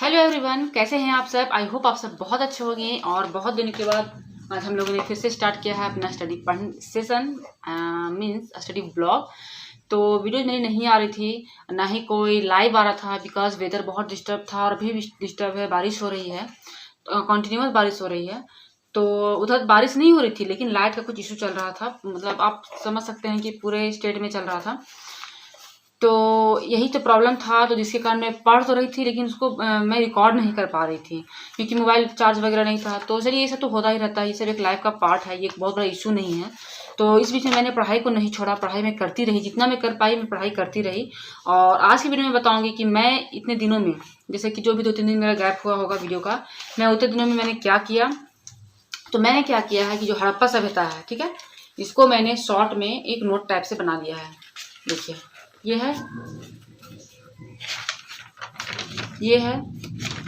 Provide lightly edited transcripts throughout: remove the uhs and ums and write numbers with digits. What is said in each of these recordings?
Hello everyone, कैसे हैं आप सब। आई होप आप सब बहुत अच्छे होंगे। और बहुत दिनों के बाद आज हम लोगों ने फिर से स्टार्ट किया है अपना study session means study blog. तो वीडियो मेरी नहीं आ रही थी, ना ही कोई लाइव आ रहा था, बिकॉज वेदर बहुत डिस्टर्ब था और अभी भी डिस्टर्ब है। बारिश हो रही है, कंटिन्यूस बारिश हो रही है। तो उधर बारिश नहीं हो रही थी, लेकिन लाइट का कुछ इशू चल रहा था। मतलब आप समझ सकते हैं कि पूरे स्टेट में चल रहा था। तो यही तो प्रॉब्लम था, तो जिसके कारण मैं पढ़ तो रही थी, लेकिन उसको मैं रिकॉर्ड नहीं कर पा रही थी क्योंकि मोबाइल चार्ज वगैरह नहीं था। तो चलिए, ये सब तो होता ही रहता है, ये सब एक लाइफ का पार्ट है, ये एक बहुत बड़ा इशू नहीं है। तो इस बीच में मैंने पढ़ाई को नहीं छोड़ा, पढ़ाई मैं करती रही, जितना मैं कर पाई मैं पढ़ाई करती रही। और आज की वीडियो में बताऊंगी कि मैं इतने दिनों में, जैसे कि जो भी 2-3 दिन मेरा गैप हुआ होगा वीडियो का, मैं उतने दिनों में मैंने क्या किया। तो मैंने क्या किया है कि जो हड़प्पा सभ्यता है, ठीक है, इसको मैंने शॉर्ट में एक नोट टाइप से बना लिया है। देखिए, ये है, ये है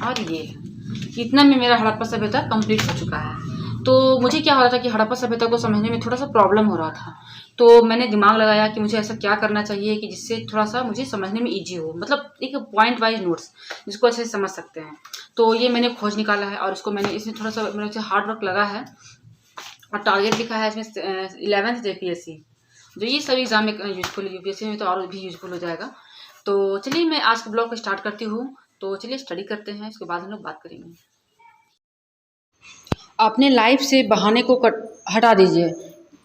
और ये है। इतना में मेरा हड़प्पा सभ्यता कंप्लीट हो चुका है। तो मुझे क्या हो रहा था कि हड़प्पा सभ्यता को समझने में थोड़ा सा प्रॉब्लम हो रहा था। तो मैंने दिमाग लगाया कि मुझे ऐसा क्या करना चाहिए कि जिससे थोड़ा सा मुझे समझने में ईजी हो, मतलब एक पॉइंट वाइज नोट्स जिसको अच्छे से समझ सकते हैं। तो ये मैंने खोज निकाला है और इसको मैंने, इसमें थोड़ा सा मेरा हार्ड वर्क लगा है और टारगेट लिखा है इसमें 11th JPSC, जो ये सभी एग्जाम में यूजफुल, यूपीएससी में तो और भी यूजफुल हो जाएगा। तो चलिए, मैं आज के ब्लॉग को स्टार्ट करती हूँ। तो चलिए स्टडी करते हैं, इसके बाद हम लोग बात करेंगे। अपने लाइफ से बहाने को हटा दीजिए।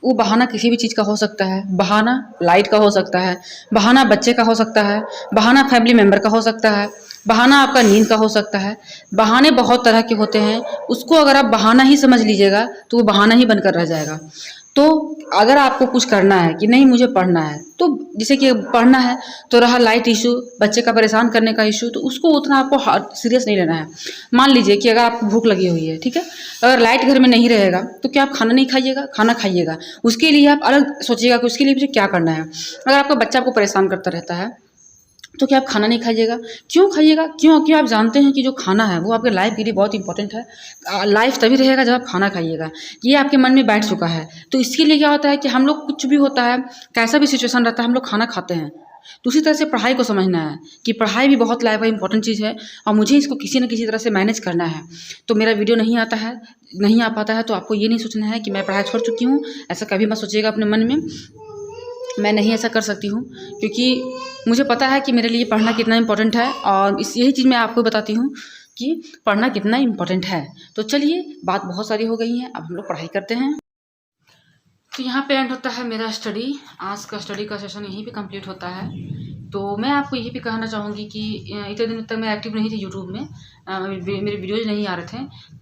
वो बहाना किसी भी चीज़ का हो सकता है। बहाना लाइट का हो सकता है, बहाना बच्चे का हो सकता है, बहाना फैमिली मेम्बर का हो सकता है, बहाना आपका नींद का हो सकता है। बहाने बहुत तरह के होते हैं। उसको अगर आप बहाना ही समझ लीजिएगा तो वो बहाना ही बनकर रह जाएगा। तो अगर आपको कुछ करना है कि नहीं मुझे पढ़ना है, तो जैसे कि पढ़ना है, तो रहा लाइट इशू, बच्चे का परेशान करने का इशू, तो उसको उतना आपको सीरियस नहीं लेना है। मान लीजिए कि अगर आपको भूख लगी हुई है, ठीक है, अगर लाइट घर में नहीं रहेगा तो क्या आप खाना नहीं खाइएगा? खाना खाइएगा। उसके लिए आप अलग सोचिएगा कि उसके लिए मुझे क्या करना है। अगर आपका बच्चा आपको परेशान करता रहता है तो क्या आप खाना नहीं खाइएगा? क्यों खाइएगा? क्योंकि आप जानते हैं कि जो खाना है वो आपके लाइफ के लिए बहुत इंपॉर्टेंट है। लाइफ तभी रहेगा जब आप खाना खाइएगा। ये आपके मन में बैठ चुका है। तो इसके लिए क्या होता है कि हम लोग, कुछ भी होता है, कैसा भी सिचुएशन रहता है, हम लोग खाना खाते हैं। तो उसी तरह से पढ़ाई को समझना है कि पढ़ाई भी बहुत लाइफ का इंपॉर्टेंट चीज़ है और मुझे इसको किसी न किसी तरह से मैनेज करना है। तो मेरा वीडियो नहीं आता है, नहीं आ पाता है, तो आपको ये नहीं सोचना है कि मैं पढ़ाई छोड़ चुकी हूँ। ऐसा कभी मत सोचिएगा अपने मन में। मैं नहीं ऐसा कर सकती हूँ क्योंकि मुझे पता है कि मेरे लिए पढ़ना कितना इम्पोर्टेंट है, और यही चीज़ मैं आपको बताती हूँ कि पढ़ना कितना इम्पोर्टेंट है। तो चलिए, बात बहुत सारी हो गई है, अब हम लोग पढ़ाई करते हैं। तो यहाँ पे एंड होता है मेरा स्टडी। आज का स्टडी का सेशन यहीं पे कंप्लीट होता है। तो मैं आपको यही भी कहना चाहूँगी कि इतने दिन तक मैं एक्टिव नहीं थी यूट्यूब में, मेरे वीडियोज़ नहीं आ रहे थे।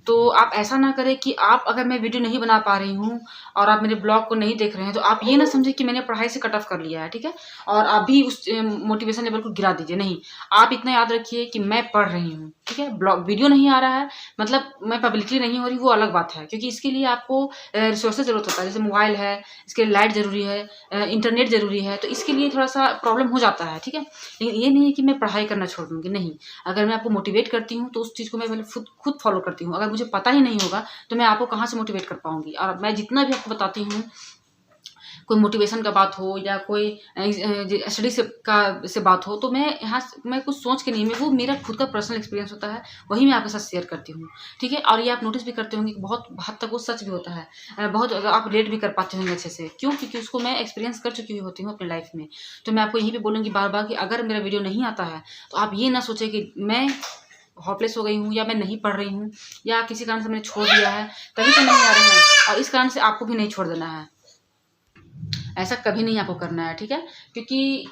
तो आप ऐसा ना करें कि आप, अगर मैं वीडियो नहीं बना पा रही हूँ और आप मेरे ब्लॉग को नहीं देख रहे हैं, तो आप ये ना समझें कि मैंने पढ़ाई से कट ऑफ कर लिया है, ठीक है, और आप भी उस मोटिवेशन लेवल को गिरा दीजिए। नहीं, आप इतना याद रखिए कि मैं पढ़ रही हूँ, ठीक है। ब्लॉग वीडियो नहीं आ रहा है मतलब मैं पब्लिकली नहीं हो रही, वो अलग बात है, क्योंकि इसके लिए आपको रिसोर्सेज ज़रूरत होता है। जैसे मोबाइल है, इसके लिए लाइट ज़रूरी है, इंटरनेट ज़रूरी है, तो इसके लिए थोड़ा सा प्रॉब्लम हो जाता है, ठीक है। लेकिन ये नहीं है कि मैं पढ़ाई करना छोड़ दूँगी, नहीं। अगर मैं आपको मोटिवेट करती हूँ तो उस चीज़ को मैं पहले खुद फॉलो करती हूँ। अगर मुझे पता ही नहीं होगा तो मैं आपको कहाँ से मोटिवेट कर पाऊँगी। और मैं जितना भी आपको बताती हूँ, कोई मोटिवेशन का बात हो या कोई स्टडी से बात हो, तो मैं यहाँ मैं कुछ सोच के नहीं, मैं वो मेरा खुद का पर्सनल एक्सपीरियंस होता है, वही मैं आपके साथ शेयर करती हूँ, ठीक है। और ये आप नोटिस भी करते होंगे कि बहुत हद तक वो सच भी होता है। बहुत आप रिलेट भी कर पाते होंगे अच्छे से। क्यों? क्योंकि उसको मैं एक्सपीरियंस कर चुकी होती हूँ अपनी लाइफ में। तो मैं आपको यहीं पर बोलूँगी बार बार कि अगर मेरा वीडियो नहीं आता है तो आप ये ना सोचें कि मैं होपलेस हो गई हूँ या मैं नहीं पढ़ रही हूँ या किसी कारण से मैंने छोड़ दिया है तभी तो नहीं आ रहे हैं, और इस कारण से आपको भी नहीं छोड़ देना है। ऐसा कभी नहीं आपको करना है, ठीक है। क्योंकि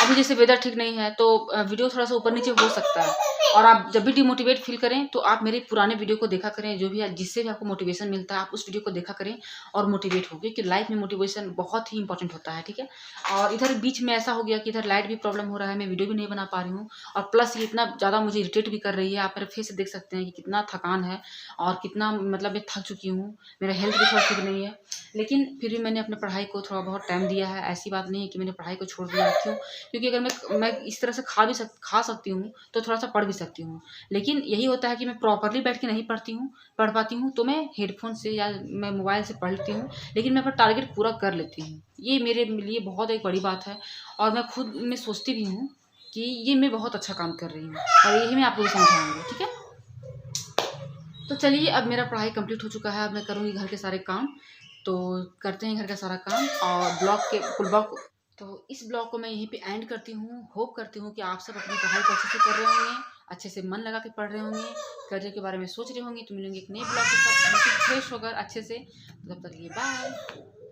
अभी जैसे वेदर ठीक नहीं है तो वीडियो थोड़ा सा ऊपर नीचे हो सकता है। और आप जब भी डिमोटिवेट फील करें तो आप मेरे पुराने वीडियो को देखा करें, जो भी है, जिससे भी आपको मोटिवेशन मिलता है, आप उस वीडियो को देखा करें और मोटिवेट हो, क्योंकि लाइफ में मोटिवेशन बहुत ही इंपॉर्टेंट होता है, ठीक है। और इधर बीच में ऐसा हो गया कि इधर लाइट भी प्रॉब्लम हो रहा है, मैं वीडियो भी नहीं बना पा रही हूँ, और प्लस ये इतना ज़्यादा मुझे इरिटेट भी कर रही है। आप मेरे फेस से देख सकते हैं कि कितना थकान है और कितना, मतलब मैं थक चुकी हूँ। मेरा हेल्थ भी थोड़ा ठीक नहीं है, लेकिन फिर भी मैंने अपने पढ़ाई को थोड़ा बहुत टाइम दिया है। ऐसी बात नहीं है कि मैंने पढ़ाई को छोड़ दिया। क्यों? क्योंकि अगर मैं इस तरह से खा सकती हूँ तो थोड़ा सा पढ़ भी सकती हूँ। लेकिन यही होता है कि मैं प्रॉपरली बैठ के नहीं पढ़ पाती हूँ, तो मैं हेडफोन से या मैं मोबाइल से पढ़ लेती हूँ, लेकिन मैं अपना टारगेट पूरा कर लेती हूँ। ये मेरे लिए बहुत एक बड़ी बात है, और मैं खुद में सोचती भी हूँ कि ये मैं बहुत अच्छा काम कर रही हूँ, और यही मैं आपको भी समझाऊँगी, ठीक है। तो चलिए, अब मेरा पढ़ाई कंप्लीट हो चुका है, अब मैं करूँगी घर के सारे काम। तो करते हैं घर का सारा काम, और फुल ब्लॉग, तो इस ब्लॉग को मैं यहीं पे एंड करती हूँ। होप करती हूँ कि आप सब अपनी पढ़ाई को अच्छे से कर रहे होंगे, अच्छे से मन लगा के पढ़ रहे होंगे, करियर के बारे में सोच रहे होंगे। तो मिलेंगे एक नए ब्लॉग के साथ, फ्रेश होकर अच्छे से। तब तक के लिए बाय।